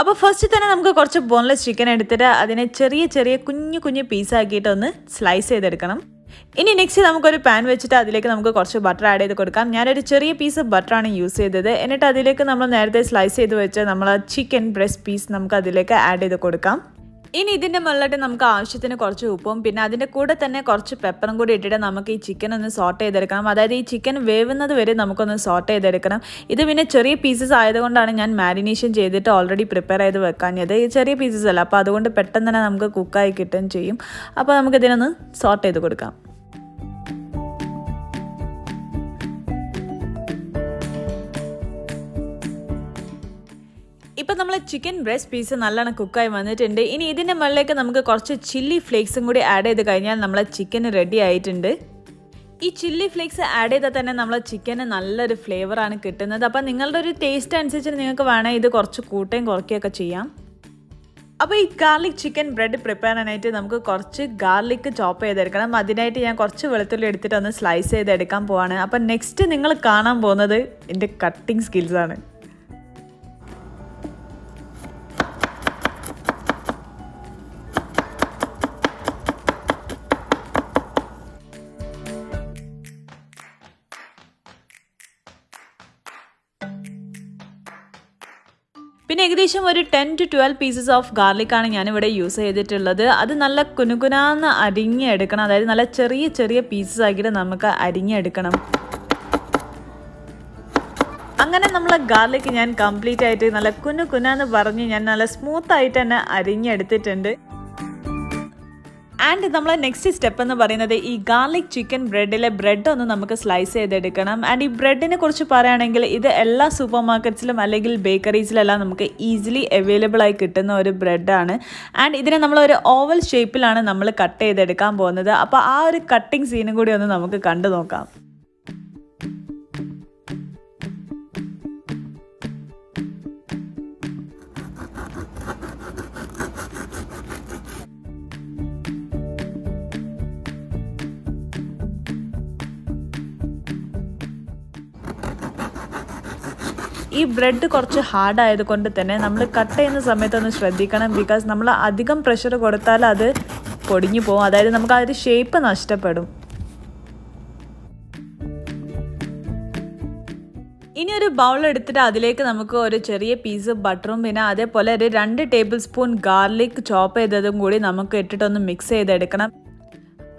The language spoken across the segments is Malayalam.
അപ്പോൾ ഫസ്റ്റ് തന്നെ നമുക്ക് കുറച്ച് ബോൺലെസ് ചിക്കൻ എടുത്തിട്ട് അതിനെ ചെറിയ ചെറിയ കുഞ്ഞു കുഞ്ഞു പീസാക്കിയിട്ട് ഒന്ന് സ്ലൈസ് ചെയ്തെടുക്കണം. ഇനി നെക്സ്റ്റ് നമുക്കൊരു പാൻ വെച്ചിട്ട് അതിലേക്ക് നമുക്ക് കുറച്ച് ബട്ടർ ആഡ് ചെയ്ത് കൊടുക്കാം. ഞാനൊരു ചെറിയ പീസ് ബട്ടറാണ് യൂസ് ചെയ്തത്. എന്നിട്ട് അതിലേക്ക് നമ്മൾ നേരത്തെ സ്ലൈസ് ചെയ്ത് വെച്ച നമ്മൾ ചിക്കൻ ബ്രസ്റ്റ് പീസ് നമുക്ക് അതിലേക്ക് ആഡ് ചെയ്ത് കൊടുക്കാം. ഇനി ഇതിൻ്റെ മുകളിലായിട്ട് നമുക്ക് ആവശ്യത്തിന് കുറച്ച് ഉപ്പും പിന്നെ അതിൻ്റെ കൂടെ തന്നെ കുറച്ച് പെപ്പറും കൂടി ഇട്ടിട്ട് നമുക്ക് ഈ ചിക്കൻ ഒന്ന് സോട്ട് ചെയ്തെടുക്കണം. അതായത് ഈ ചിക്കൻ വേവുന്നത് വരെ നമുക്കൊന്ന് സോട്ട് ചെയ്തെടുക്കണം. ഇത് പിന്നെ ചെറിയ പീസസ് ആയതുകൊണ്ടാണ് ഞാൻ മാരിനേഷൻ ചെയ്തിട്ട് ഓൾറെഡി പ്രിപ്പയർ ചെയ്ത് വെക്കാഞ്ഞത്. ഈ ചെറിയ പീസസ് അല്ല, അപ്പോൾ അതുകൊണ്ട് പെട്ടെന്ന് തന്നെ നമുക്ക് കുക്കായി കിട്ടുകയും ചെയ്യും. അപ്പോൾ നമുക്കിതിനൊന്ന് സോട്ട് ചെയ്ത് കൊടുക്കാം. ഇപ്പോൾ നമ്മൾ ചിക്കൻ ബ്രസ്റ്റ് പീസ് നല്ലോണം കുക്കായി വന്നിട്ടുണ്ട്. ഇനി ഇതിൻ്റെ മുകളിലേക്ക് നമുക്ക് കുറച്ച് ചില്ലി ഫ്ലേക്സും കൂടി ആഡ് ചെയ്ത് കഴിഞ്ഞാൽ നമ്മളെ ചിക്കൻ റെഡി ആയിട്ടുണ്ട്. ഈ ചില്ലി ഫ്ലേക്സ് ആഡ് ചെയ്താൽ തന്നെ നമ്മളെ ചിക്കന് നല്ലൊരു ഫ്ലേവറാണ് കിട്ടുന്നത്. അപ്പോൾ നിങ്ങളുടെ ഒരു ടേസ്റ്റ് അനുസരിച്ച് നിങ്ങൾക്ക് വേണമെങ്കിൽ ഇത് കുറച്ച് കൂട്ടുകയും കുറയ്ക്കുകയൊക്കെ ചെയ്യാം. അപ്പോൾ ഈ ഗാർലിക് ചിക്കൻ ബ്രെഡ് പ്രിപ്പയർ ചെയ്യാനായിട്ട് നമുക്ക് കുറച്ച് ഗാർലിക് ചോപ്പ് ചെയ്തെടുക്കണം. അതിനായിട്ട് ഞാൻ കുറച്ച് വെളുത്തുള്ളി എടുത്തിട്ട് ഒന്ന് സ്ലൈസ് ചെയ്തെടുക്കാൻ പോവാണ്. അപ്പോൾ നെക്സ്റ്റ് നിങ്ങൾ കാണാൻ പോകുന്നത് എൻ്റെ കട്ടിങ് സ്കിൽസാണ്. പിന്നെ ഏകദേശം ഒരു 10 to 12 പീസസ് ഓഫ് ഗാർലിക്കാണ് ഞാനിവിടെ യൂസ് ചെയ്തിട്ടുള്ളത്. അത് നല്ല കുനുകുനാന്ന് അരിഞ്ഞെടുക്കണം. അതായത് നല്ല ചെറിയ ചെറിയ പീസസ് ആക്കിയിട്ട് നമുക്ക് അരിഞ്ഞെടുക്കണം. അങ്ങനെ നമ്മളെ ഗാർലിക്ക് ഞാൻ കംപ്ലീറ്റ് ആയിട്ട് നല്ല കുനുകുനാന്ന് പറഞ്ഞ് ഞാൻ നല്ല സ്മൂത്തായിട്ട് തന്നെ അരിഞ്ഞെടുത്തിട്ടുണ്ട്. ആൻഡ് നമ്മളെ നെക്സ്റ്റ് സ്റ്റെപ്പ് എന്ന് പറയുന്നത് ഈ ഗാർലിക് ചിക്കൻ ബ്രെഡിലെ ബ്രെഡ് ഒന്ന് നമുക്ക് സ്ലൈസ് ചെയ്തെടുക്കണം. ആൻഡ് ഈ ബ്രെഡിനെ കുറിച്ച് പറയുകയാണെങ്കിൽ ഇത് എല്ലാ സൂപ്പർ മാർക്കറ്റ്സിലും അല്ലെങ്കിൽ ബേക്കറീസിലെല്ലാം നമുക്ക് ഈസിലി അവൈലബിൾ ആയി കിട്ടുന്ന ഒരു ബ്രെഡാണ്. ആൻഡ് ഇതിനെ നമ്മളൊരു ഓവൽ ഷേപ്പിലാണ് നമ്മൾ കട്ട് ചെയ്തെടുക്കാൻ പോകുന്നത്. അപ്പോൾ ആ ഒരു കട്ടിങ് സീനും കൂടി ഒന്ന് നമുക്ക് കണ്ടു നോക്കാം. ഈ ബ്രെഡ് കുറച്ച് ഹാർഡ് ആയതുകൊണ്ട് തന്നെ നമ്മൾ കട്ട് ചെയ്യുന്ന സമയത്തൊന്ന് ശ്രദ്ധിക്കണം. ബിക്കോസ് നമ്മൾ അധികം പ്രഷർ കൊടുത്താൽ അത് പൊടിഞ്ഞു പോകും. അതായത് നമുക്ക് ആ ഒരു ഷേപ്പ് നഷ്ടപ്പെടും. ഇനി ഒരു ബൗൾ എടുത്തിട്ട് അതിലേക്ക് നമുക്ക് ഒരു ചെറിയ പീസ് ബട്ടറും പിന്നെ അതേപോലെ ഒരു 2 ടേബിൾ സ്പൂൺ ഗാർലിക് ചോപ്പ് ചെയ്തതും കൂടി നമുക്ക് ഇട്ടിട്ടൊന്ന് മിക്സ് ചെയ്തെടുക്കണം.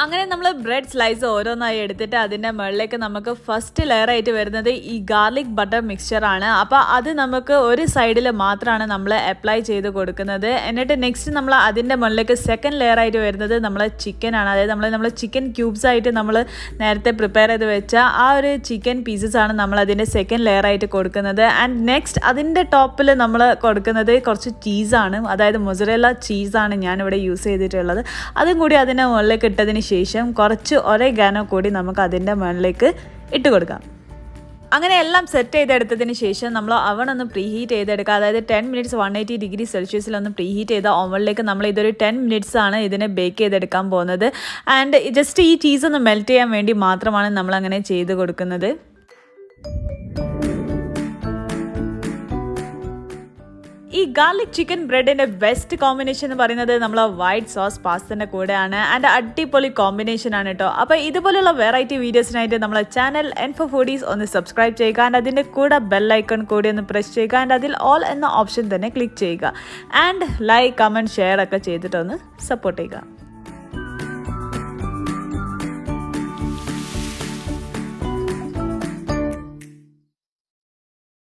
അങ്ങനെ നമ്മൾ ബ്രെഡ് സ്ലൈസ് ഓരോന്നായി എടുത്തിട്ട് അതിൻ്റെ മുകളിലേക്ക് നമുക്ക് ഫസ്റ്റ് ലെയർ ആയിട്ട് വരുന്നത് ഈ ഗാർലിക് ബട്ടർ മിക്സ്ചറാണ്. അപ്പോൾ അത് നമുക്ക് ഒരു സൈഡിൽ മാത്രമാണ് നമ്മൾ അപ്ലൈ ചെയ്ത് കൊടുക്കുന്നത്. എന്നിട്ട് നെക്സ്റ്റ് നമ്മൾ അതിൻ്റെ മുകളിലേക്ക് സെക്കൻഡ് ലെയർ ആയിട്ട് വരുന്നത് നമ്മളെ ചിക്കനാണ്. അതായത് നമ്മൾ ചിക്കൻ ക്യൂബ്സ് ആയിട്ട് നമ്മൾ നേരത്തെ പ്രിപ്പയർ ചെയ്ത് വെച്ച ആ ഒരു ചിക്കൻ പീസസ് ആണ് നമ്മൾ അതിൻ്റെ സെക്കൻഡ് ലെയർ ആയിട്ട് കൊടുക്കുന്നത്. ആൻഡ് നെക്സ്റ്റ് അതിൻ്റെ ടോപ്പിൽ നമ്മൾ കൊടുക്കുന്നത് കുറച്ച് ചീസാണ്. അതായത് മൊസറെല്ല ചീസാണ് ഞാനിവിടെ യൂസ് ചെയ്തിട്ടുള്ളത്. അതും കൂടി അതിൻ്റെ മുകളിലേക്ക് ഇട്ടതിന് ശേഷം കുറച്ച് ഒരേഗാനോ കൂടി നമുക്ക് അതിൻ്റെ മുകളിലേക്ക് ഇട്ട് കൊടുക്കാം. അങ്ങനെ എല്ലാം സെറ്റ് ചെയ്തെടുത്തതിന് ശേഷം നമ്മൾ അവൺ ഒന്ന് പ്രീഹീറ്റ് ചെയ്തെടുക്കുക. അതായത് 10 മിനിറ്റ്സ് 180 ഡിഗ്രി സെൽഷ്യസിലൊന്ന് പ്രീഹീറ്റ് ചെയ്ത ഓവനിലേക്ക് നമ്മൾ ഇതൊരു 10 മിനിറ്റ്സ് ആണ് ഇതിനെ ബേക്ക് ചെയ്തെടുക്കാൻ പോകുന്നത്. ആൻഡ് ജസ്റ്റ് ഈ ചീസ് ഒന്ന് മെൽറ്റ് ചെയ്യാൻ വേണ്ടി മാത്രമാണ് നമ്മളങ്ങനെ ചെയ്ത് കൊടുക്കുന്നത്. ഈ ഗാർലിക് ചിക്കൻ ബ്രെഡിൻ്റെ ബെസ്റ്റ് കോമ്പിനേഷൻ എന്ന് പറയുന്നത് നമ്മൾ വൈറ്റ് സോസ് പാസ്തൻ്റെ കൂടെയാണ്. ആൻഡ് അടിപൊളി കോമ്പിനേഷൻ ആണ് കേട്ടോ. അപ്പോൾ ഇതുപോലുള്ള വെറൈറ്റി വീഡിയോസിനായിട്ട് നമ്മളെ ചാനൽ N4 Foodies ഒന്ന് സബ്സ്ക്രൈബ് ചെയ്യുക. ആൻഡ് അതിൻ്റെ കൂടെ ബെൽ ഐക്കൺ കൂടി ഒന്ന് പ്രസ് ചെയ്യുക. ആൻഡ് അതിൽ ഓൾ എന്ന ഓപ്ഷൻ തന്നെ ക്ലിക്ക് ചെയ്യുക. ആൻഡ് ലൈക്ക് കമൻറ്റ് ഷെയർ ഒക്കെ ചെയ്തിട്ടൊന്ന് സപ്പോർട്ട് ചെയ്യുക.